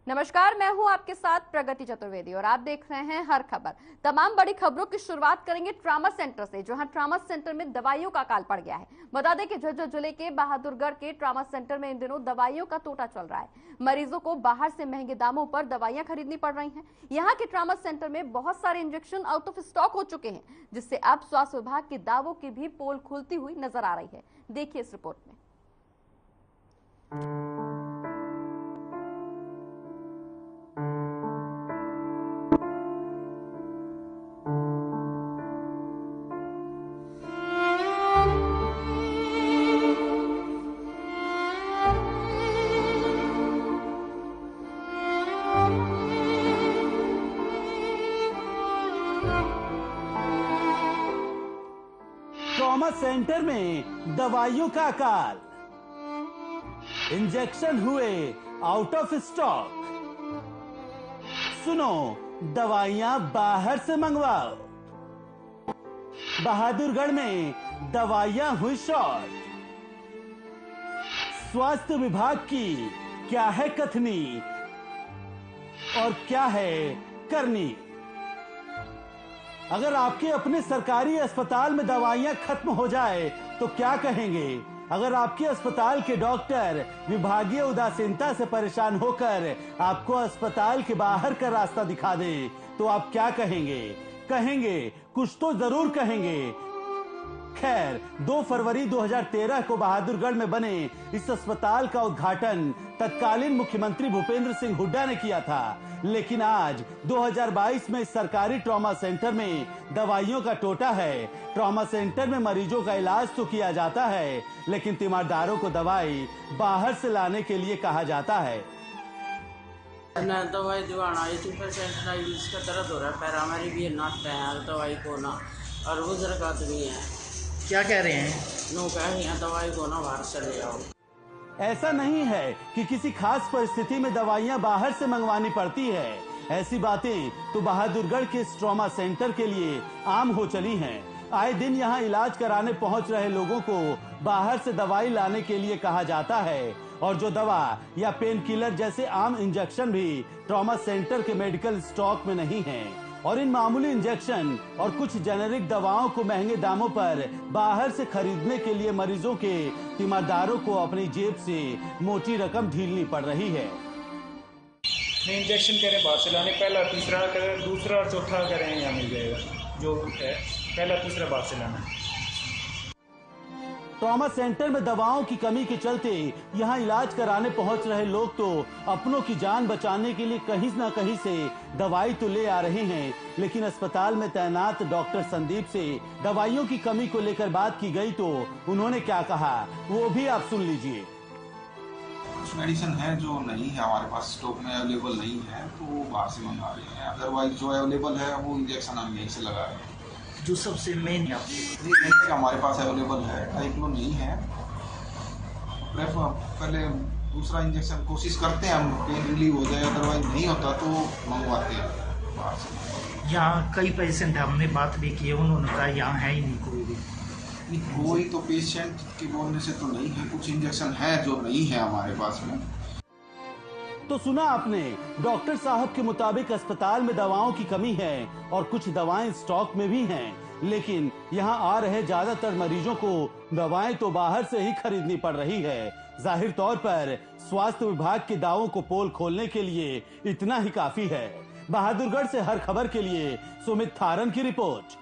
नमस्कार, मैं हूं आपके साथ प्रगति चतुर्वेदी और आप देख रहे हैं हर खबर। तमाम बड़ी खबरों की शुरुआत करेंगे ट्रॉमा सेंटर से, जहां ट्रॉमा सेंटर में दवाइयों का अकाल पड़ गया है। बता दें कि झज्जर जिले के बहादुरगढ़ के ट्रॉमा सेंटर में इन दिनों दवाइयों का टोटा चल रहा है। मरीजों को बाहर से महंगे दामों पर दवाइयां खरीदनी पड़ रही हैं। यहाँ के ट्रॉमा सेंटर में बहुत सारे इंजेक्शन आउट ऑफ स्टॉक हो चुके हैं, जिससे अब स्वास्थ्य विभाग के दावों की भी पोल खुलती हुई नजर आ रही है। देखिए इस रिपोर्ट में। ट्रॉमा सेंटर में दवाइयों का अकाल, इंजेक्शन हुए आउट ऑफ स्टॉक। सुनो, दवाइयां बाहर से मंगवाओ। बहादुरगढ़ में दवाइयां हुई शॉर्ट। स्वास्थ्य विभाग की क्या है कथनी और क्या है करनी। अगर आपके अपने सरकारी अस्पताल में दवाइयां खत्म हो जाए तो क्या कहेंगे? अगर आपके अस्पताल के डॉक्टर विभागीय उदासीनता से परेशान होकर आपको अस्पताल के बाहर का रास्ता दिखा दे तो आप क्या कहेंगे? कहेंगे, कुछ तो जरूर कहेंगे। खैर, 2 फरवरी 2013 को बहादुरगढ़ में बने इस अस्पताल का उद्घाटन तत्कालीन मुख्यमंत्री भूपेंद्र सिंह हुड्डा ने किया था। लेकिन आज 2022 में इस सरकारी ट्रॉमा सेंटर में दवाइयों का टोटा है। ट्रॉमा सेंटर में मरीजों का इलाज तो किया जाता है, लेकिन तीमारदारों को दवाई बाहर से लाने के लिए कहा जाता है। दवाई दिवाना 80% ना इसका दर्द हो रहा है, पैर हमारी भी नाचते हैं दवाई को ना, और बुजुर्ग आदमी है। क्या कह रहे हैं? नो कह रहे हैं दवाई को ना बाहर से ले आओ। ऐसा नहीं है कि किसी खास परिस्थिति में दवाइयां बाहर से मंगवानी पड़ती है। ऐसी बातें तो बहादुरगढ़ के इस ट्रॉमा सेंटर के लिए आम हो चली हैं। आए दिन यहां इलाज कराने पहुंच रहे लोगों को बाहर से दवाई लाने के लिए कहा जाता है, और जो दवा या पेन किलर जैसे आम इंजेक्शन भी ट्रॉमा सेंटर के मेडिकल स्टॉक में नहीं है। और इन मामूली इंजेक्शन और कुछ जेनेरिक दवाओं को महंगे दामों पर बाहर से खरीदने के लिए मरीजों के तीमारदारों को अपनी जेब से मोटी रकम ढीलनी पड़ रही है। इंजेक्शन करें बाहर से लाने, पहला तीसरा करें, दूसरा और चौथा करें, यहाँ मिल जाएगा जो है पहला तीसरा बाहर से लाना। ट्रॉमा सेंटर में दवाओं की कमी के चलते यहां इलाज कराने पहुंच रहे लोग तो अपनों की जान बचाने के लिए कहीं न कहीं से दवाई तो ले आ रहे हैं, लेकिन अस्पताल में तैनात डॉक्टर संदीप से दवाइयों की कमी को लेकर बात की गई तो उन्होंने क्या कहा, वो भी आप सुन लीजिए। कुछ मेडिसिन है जो नहीं है हमारे पास, स्टॉक में अवेलेबल नहीं है, तो वो बाहर से मंगा रहे हैं। अदरवाइज जो अवेलेबल है वो इंजेक्शन हम यहीं से लगा रहे हैं। जो सबसे मेन हमारे पास अवेलेबल है, टाइक्लो नहीं है। पहले दूसरा इंजेक्शन कोशिश करते हैं हम, पेन रिलीव हो जाए, अदरवाइज नहीं होता तो मंगवाते हैं बाहर से। यहाँ कई पेशेंट हमने बात भी की, उन्होंने कहा यहाँ है ही नहीं कोई भी। कोई तो पेशेंट के बोलने से तो नहीं है, कुछ इंजेक्शन है जो नहीं है हमारे पास में। तो सुना आपने, डॉक्टर साहब के मुताबिक अस्पताल में दवाओं की कमी है और कुछ दवाएं स्टॉक में भी हैं, लेकिन यहां आ रहे ज्यादातर मरीजों को दवाएं तो बाहर से ही खरीदनी पड़ रही है। जाहिर तौर पर स्वास्थ्य विभाग के दावों को पोल खोलने के लिए इतना ही काफी है। बहादुरगढ़ से हर खबर के लिए सुमित थारन की रिपोर्ट।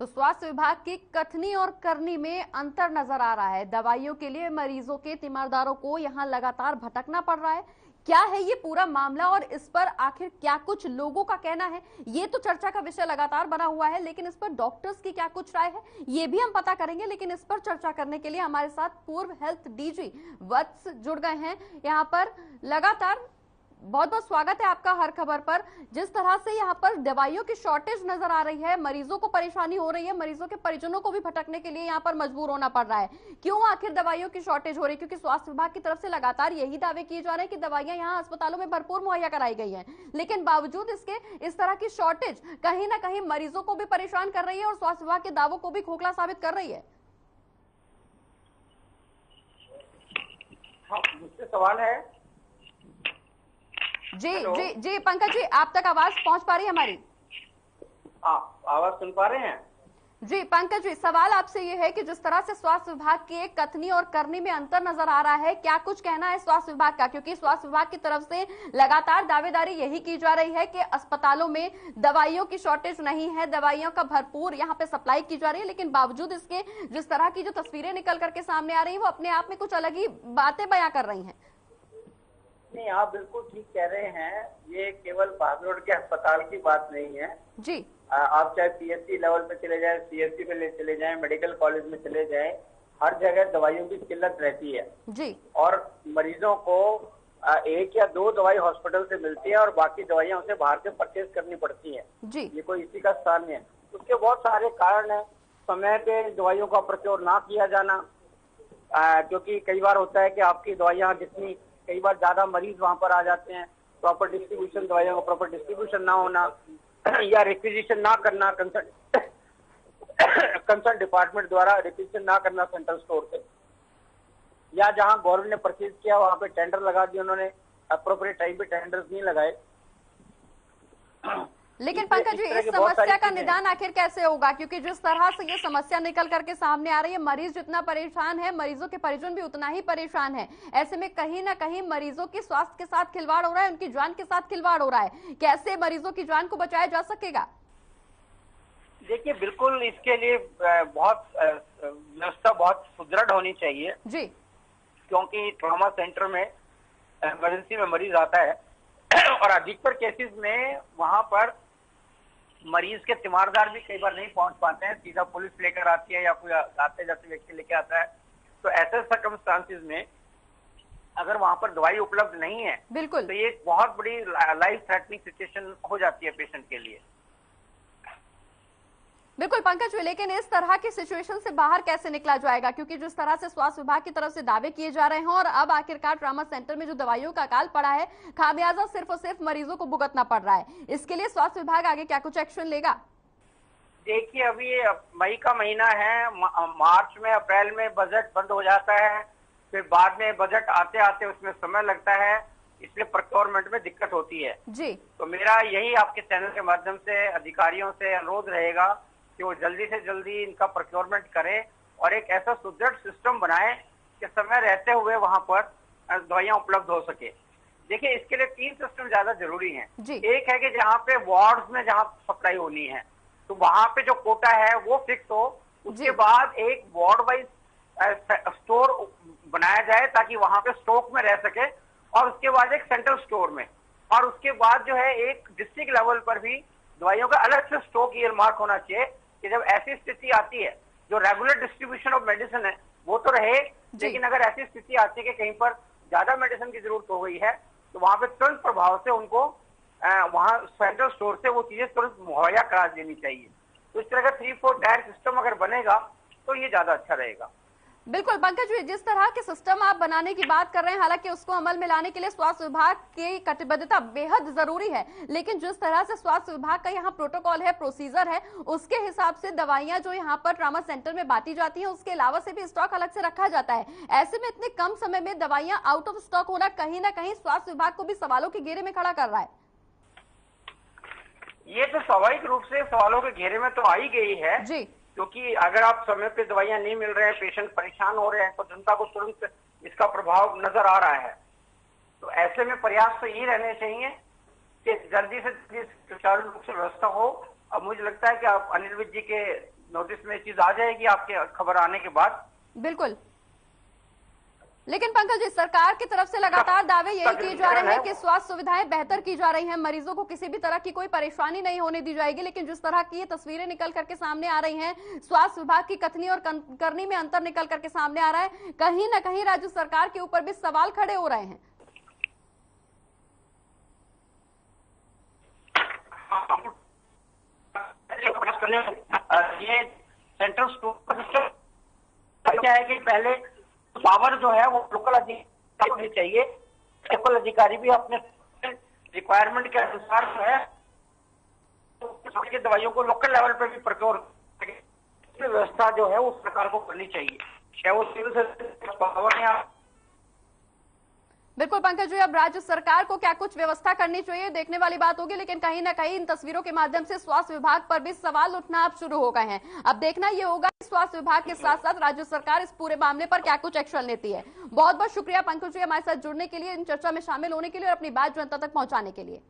तो स्वास्थ्य विभाग की कथनी और करनी में अंतर नजर आ रहा है। दवाइयों के लिए मरीजों के तीमारदारों को यहां लगातार भटकना पड़ रहा है। क्या है ये पूरा मामला और इस पर आखिर क्या कुछ लोगों का कहना है, ये तो चर्चा का विषय लगातार बना हुआ है, लेकिन इस पर डॉक्टर्स की क्या कुछ राय है ये भी हम पता करेंगे। लेकिन इस पर चर्चा करने के लिए हमारे साथ पूर्व हेल्थ डीजी वत्स जुड़ गए हैं यहाँ पर। लगातार बहुत बहुत स्वागत है आपका हर खबर पर। जिस तरह से यहाँ पर दवाइयों की शॉर्टेज नजर आ रही है, मरीजों को परेशानी हो रही है, मरीजों के परिजनों को भी भटकने के लिए यहाँ पर मजबूर होना पड़ रहा है। क्यों आखिर दवाइयों की शॉर्टेज हो रही है? क्योंकि स्वास्थ्य विभाग की तरफ से लगातार यही दावे किए जा रहे हैं कि दवाइयां यहाँ अस्पतालों में भरपूर मुहैया कराई गई हैं, लेकिन बावजूद इसके इस तरह की शॉर्टेज कहीं ना कहीं मरीजों को भी परेशान कर रही है और स्वास्थ्य विभाग के दावों को भी खोखला साबित कर रही है। हाँ, मुझसे सवाल है। जी जी जी पंकज जी, आप तक आवाज पहुंच पा रही है हमारी? आवाज सुन पा रहे हैं? जी पंकज जी, सवाल आपसे ये है कि जिस तरह से स्वास्थ्य विभाग की कथनी और करनी में अंतर नजर आ रहा है, क्या कुछ कहना है स्वास्थ्य विभाग का? क्योंकि स्वास्थ्य विभाग की तरफ से लगातार दावेदारी यही की जा रही है कि अस्पतालों में दवाइयों की शॉर्टेज नहीं है, दवाइयों का भरपूर यहाँ पे सप्लाई की जा रही है, लेकिन बावजूद इसके जिस तरह की जो तस्वीरें निकल करके सामने आ रही है वो अपने आप में कुछ अलग ही बातें बयां कर रही है। नहीं, आप बिल्कुल ठीक कह रहे हैं। ये केवल भागरोड के अस्पताल की बात नहीं है जी। आप चाहे पीएचसी लेवल पे चले जाएं, सीएचसी पे चले जाएं, मेडिकल कॉलेज में चले जाएं, हर जगह दवाइयों की किल्लत रहती है जी। और मरीजों को एक या दो दवाई हॉस्पिटल से मिलती है और बाकी दवाइयां उसे बाहर से परचेज करनी पड़ती है जी। ये कोई इसी का स्थान नहीं है। उसके बहुत सारे कारण है। समय पे दवाइयों का प्रचार ना किया जाना, क्योंकि कई बार होता है कि आपकी दवाइयां जितनी, कई बार ज्यादा मरीज वहां पर आ जाते हैं, प्रॉपर डिस्ट्रीब्यूशन, दवाइयों का प्रॉपर डिस्ट्रीब्यूशन ना होना या रिक्विजिशन ना करना, कंसर्न डिपार्टमेंट द्वारा रिक्विजिशन ना करना सेंट्रल स्टोर से, या जहां गवर्नमेंट ने परचेज किया वहां पे टेंडर लगा दिए उन्होंने, अप्रोप्रिएट टाइम पे टेंडर्स नहीं लगाए। लेकिन पंकज जी, इस समस्या का निदान आखिर कैसे होगा? क्योंकि जिस तरह से ये समस्या निकल करके सामने आ रही है, मरीज जितना परेशान है, मरीजों के परिजन भी उतना ही परेशान है। ऐसे में कहीं ना कहीं मरीजों के स्वास्थ्य के साथ खिलवाड़ हो रहा है, उनकी जान के साथ खिलवाड़ हो रहा है। कैसे मरीजों की जान को बचाया जा सकेगा? देखिए, बिल्कुल इसके लिए बहुत व्यवस्था बहुत सुदृढ़ होनी चाहिए जी, क्योंकि ट्रॉमा सेंटर में इमरजेंसी में मरीज आता है और अधिकतर केसेस में वहां पर मरीज के तीमारदार भी कई बार नहीं पहुंच पाते हैं, सीधा पुलिस लेकर आती है या कोई आते जाते व्यक्ति लेके आता है। तो ऐसे सर्कमस्टांसिस में अगर वहां पर दवाई उपलब्ध नहीं है बिल्कुल, तो ये बहुत बड़ी लाइफ थ्रेटनिंग सिचुएशन हो जाती है पेशेंट के लिए। बिल्कुल पंकज जी, लेकिन इस तरह की सिचुएशन से बाहर कैसे निकला जाएगा? क्योंकि जिस तरह से स्वास्थ्य विभाग की तरफ से दावे किए जा रहे हैं और अब आखिरकार ट्रॉमा सेंटर में जो दवाइयों का अकाल पड़ा है, खामियाजा सिर्फ और सिर्फ मरीजों को भुगतना पड़ रहा है। इसके लिए स्वास्थ्य विभाग आगे क्या कुछ एक्शन लेगा? देखिए, अभी मई का महीना है, मार्च में अप्रैल में बजट बंद हो जाता है, फिर बाद में बजट आते आते उसमें समय लगता है, इसलिए प्रोक्योरमेंट में दिक्कत होती है जी। तो मेरा यही आपके चैनल के माध्यम से अधिकारियों से अनुरोध रहेगा कि वो जल्दी से जल्दी इनका प्रोक्योरमेंट करें और एक ऐसा सुदृढ़ सिस्टम बनाएं कि समय रहते हुए वहां पर दवाइयां उपलब्ध हो सके। देखिए, इसके लिए 3 सिस्टम ज्यादा जरूरी हैं। एक है कि जहाँ पे वार्ड्स में जहाँ सप्लाई होनी है तो वहां पे जो कोटा है वो फिक्स हो, उसके बाद एक वार्ड वाइज स्टोर बनाया जाए ताकि वहां पे स्टॉक में रह सके, और उसके बाद एक सेंट्रल स्टोर में, और उसके बाद जो है एक डिस्ट्रिक्ट लेवल पर भी दवाइयों का अलग से स्टॉक ईयरमार्क होना चाहिए कि जब ऐसी स्थिति आती है, जो रेगुलर डिस्ट्रीब्यूशन ऑफ मेडिसिन है वो तो रहे, लेकिन अगर ऐसी स्थिति आती है कि कहीं पर ज्यादा मेडिसिन की जरूरत हो गई है तो वहां पे तुरंत प्रभाव से उनको वहां सेंट्रल स्टोर से वो चीजें तुरंत मुहैया करा देनी चाहिए। तो इस तरह का 3-4 टायर सिस्टम अगर बनेगा तो ये ज्यादा अच्छा रहेगा। बिल्कुल पंकज जी, जिस तरह के सिस्टम आप बनाने की बात कर रहे हैं, हालांकि उसको अमल में लाने के लिए स्वास्थ्य विभाग की कटिबद्धता बेहद जरूरी है, लेकिन जिस तरह से स्वास्थ्य विभाग का यहाँ प्रोटोकॉल है, प्रोसीजर है, उसके हिसाब से दवाइयां जो यहाँ पर ट्रॉमा सेंटर में बांटी जाती हैं, उसके अलावा से भी स्टॉक अलग से रखा जाता है। ऐसे में इतने कम समय में दवाइयां आउट ऑफ स्टॉक होना कहीं ना कहीं स्वास्थ्य विभाग को भी सवालों के घेरे में खड़ा कर रहा है। ये तो स्वाभाविक रूप से सवालों के घेरे में तो आ ही गई है जी, क्योंकि अगर आप समय पे दवाइयां नहीं मिल रहे हैं, पेशेंट परेशान हो रहे हैं, तो जनता को तुरंत इसका प्रभाव नजर आ रहा है। तो ऐसे में प्रयास तो यही रहने चाहिए कि जल्दी से सुचारू रूप से व्यवस्था हो। अब मुझे लगता है कि आप अनिल विज जी के नोटिस में चीज आ जाएगी आपके खबर आने के बाद। बिल्कुल, लेकिन पंकज जी, सरकार की तरफ से लगातार दावे यही किए जा रहे हैं कि स्वास्थ्य सुविधाएं बेहतर की जा रही हैं, मरीजों को किसी भी तरह की कोई परेशानी नहीं होने दी जाएगी, लेकिन जिस तरह की ये तस्वीरें निकल करके सामने आ रही हैं, स्वास्थ्य विभाग की कथनी और करनी में अंतर निकल करके सामने आ रहा है, कहीं ना कहीं राज्य सरकार के ऊपर भी सवाल खड़े हो रहे हैं। ये सेंट्रल स्टोर सिस्टम क्या है कि पहले पावर जो है वो लोकल अधिकारी होनी चाहिए, लोकल अधिकारी भी अपने रिक्वायरमेंट के अनुसार जो है तो दवाइयों को लोकल लेवल पे भी प्रोक्योर व्यवस्था जो है वो सरकार को करनी चाहिए, चाहे वो सिविल सर्विस पावर या बिल्कुल पंकज जी, अब राज्य सरकार को क्या कुछ व्यवस्था करनी चाहिए, देखने वाली बात होगी। लेकिन कहीं ना कहीं इन तस्वीरों के माध्यम से स्वास्थ्य विभाग पर भी सवाल उठना अब शुरू हो गए हैं। अब देखना ये होगा कि स्वास्थ्य विभाग के साथ साथ राज्य सरकार इस पूरे मामले पर क्या कुछ एक्शन लेती है। बहुत बहुत शुक्रिया पंकज जी हमारे साथ जुड़ने के लिए, इन चर्चा में शामिल होने के लिए और अपनी बात जनता तक पहुंचाने के लिए।